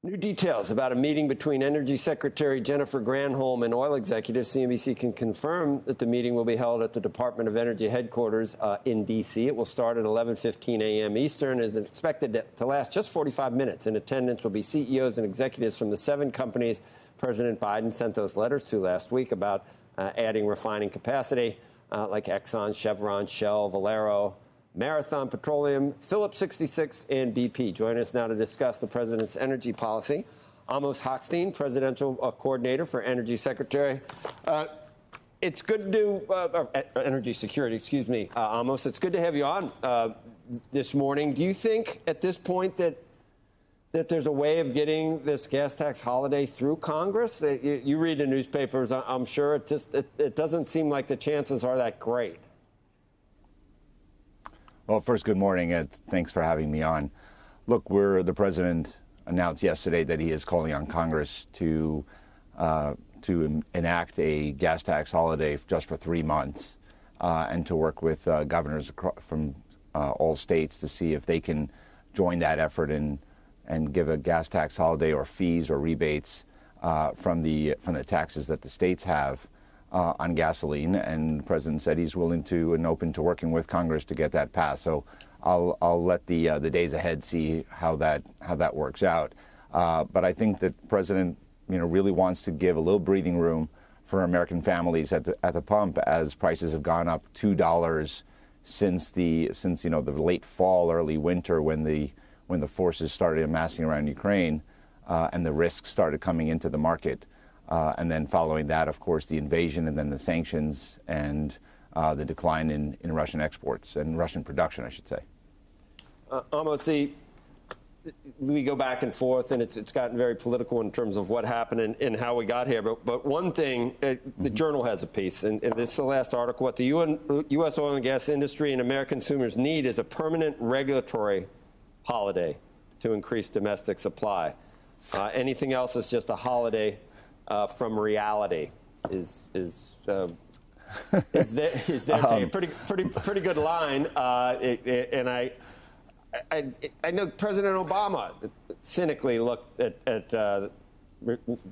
New details about a meeting between Energy Secretary Jennifer Granholm and oil executives. CNBC can confirm that the meeting will be held at the Department of Energy headquarters in D.C. It will start at 11:15 a.m. Eastern and is expected to last just 45 minutes. In attendance will be CEOs and executives from the 7 companies President Biden sent those letters to last week about adding refining capacity, like Exxon, Chevron, Shell, Valero, Marathon Petroleum, Phillips 66, and BP. Join us now to discuss the president's energy policy. Amos Hochstein, presidential coordinator for Energy Secretary. It's good to energy security, excuse me, Amos. It's good to have you on this morning. Do you think at this point that there's a way of getting this gas tax holiday through Congress? You read the newspapers, I'm sure. It doesn't seem like the chances are that great. Well, first, good morning, and thanks for having me on. Look, the president announced yesterday that he is calling on Congress to enact a gas tax holiday just for 3 months, and to work with governors from all states to see if they can join that effort and give a gas tax holiday or fees or rebates from the taxes that the states have on gasoline. And the president said he's willing to and open to working with Congress to get that passed. So I'll let the days ahead see how that works out. But I think that the president, really wants to give a little breathing room for American families at the pump, as prices have gone up $2 since the late fall, early winter, when the forces started amassing around Ukraine, and the risks started coming into the market. And then following that, of course, the invasion and then the sanctions and the decline in Russian exports and Russian production, I should say. Amos, we go back and forth, and it's gotten very political in terms of what happened and how we got here. But one thing, the Journal has a piece, and this is the last article. What the U.S. oil and gas industry and American consumers need is a permanent regulatory holiday to increase domestic supply. Anything else is just a holiday from reality. Is there a pretty good line? And I know President Obama cynically looked at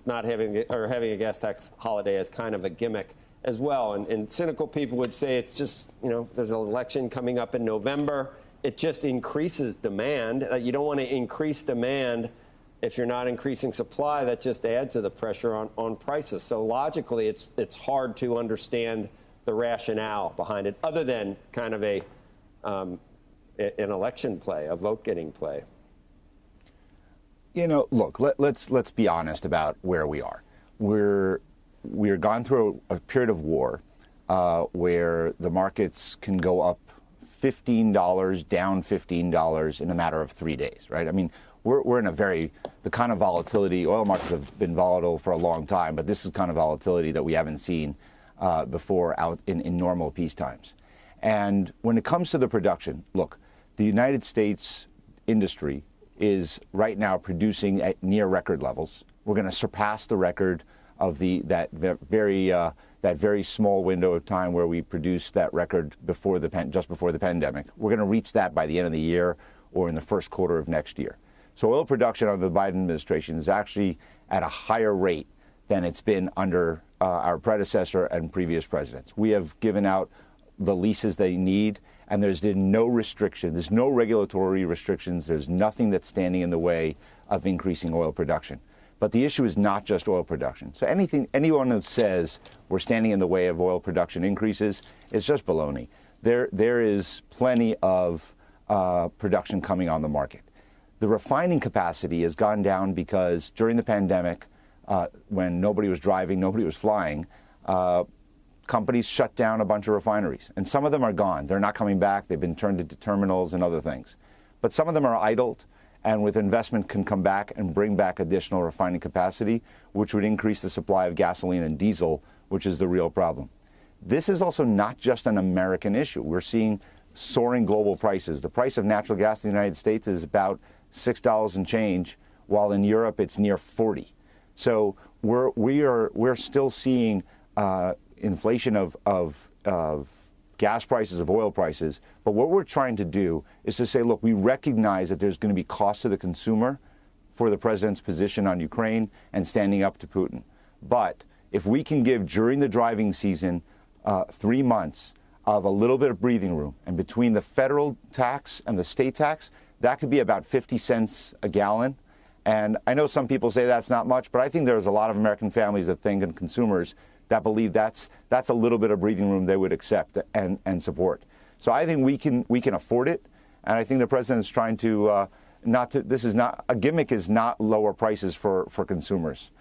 not having a gas tax holiday as kind of a gimmick as well. And cynical people would say it's just, there's an election coming up in November. It just increases demand. You don't want to increase demand if you're not increasing supply. That just adds to the pressure on prices. So logically, it's hard to understand the rationale behind it, other than kind of an election play, a vote-getting play. Look, let's be honest about where we are. We're gone through a period of war where the markets can go up $15, down $15 in a matter of 3 days, right? I mean, we're in the kind of volatility. Oil markets have been volatile for a long time, but this is kind of volatility that we haven't seen before out in normal peace times. And when it comes to the production, look, the United States industry is right now producing at near record levels. We're going to surpass the record of that very small window of time where we produced that record just before the pandemic. We're going to reach that by the end of the year or in the first quarter of next year. So oil production under the Biden administration is actually at a higher rate than it's been under our predecessor and previous presidents. We have given out the leases they need, and there's been no restriction. There's no regulatory restrictions. There's nothing that's standing in the way of increasing oil production. But the issue is not just oil production. So anyone who says we're standing in the way of oil production increases is just baloney. There is plenty of production coming on the market. The refining capacity has gone down because during the pandemic, when nobody was driving, nobody was flying, companies shut down a bunch of refineries. And some of them are gone. They're not coming back. They've been turned into terminals and other things. But some of them are idled, and with investment can come back and bring back additional refining capacity, which would increase the supply of gasoline and diesel, which is the real problem. This is also not just an American issue. We're seeing soaring global prices. The price of natural gas in the United States is about $6 and change, while in Europe it's near 40. So we're still seeing inflation of gas prices, of oil prices. But what we're trying to do is to say, look, we recognize that there's going to be cost to the consumer for the president's position on Ukraine and standing up to Putin. But if we can give during the driving season 3 months of a little bit of breathing room, and between the federal tax and the state tax, that could be about 50 cents a gallon. And I know some people say that's not much, but I think there's a lot of American families that think, and consumers that believe that's a little bit of breathing room they would accept and support. So I think we can afford it, and I think the president's trying to this is not a gimmick, is not lower prices for consumers.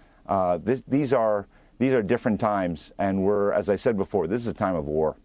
These are different times, and as I said before, this is a time of war.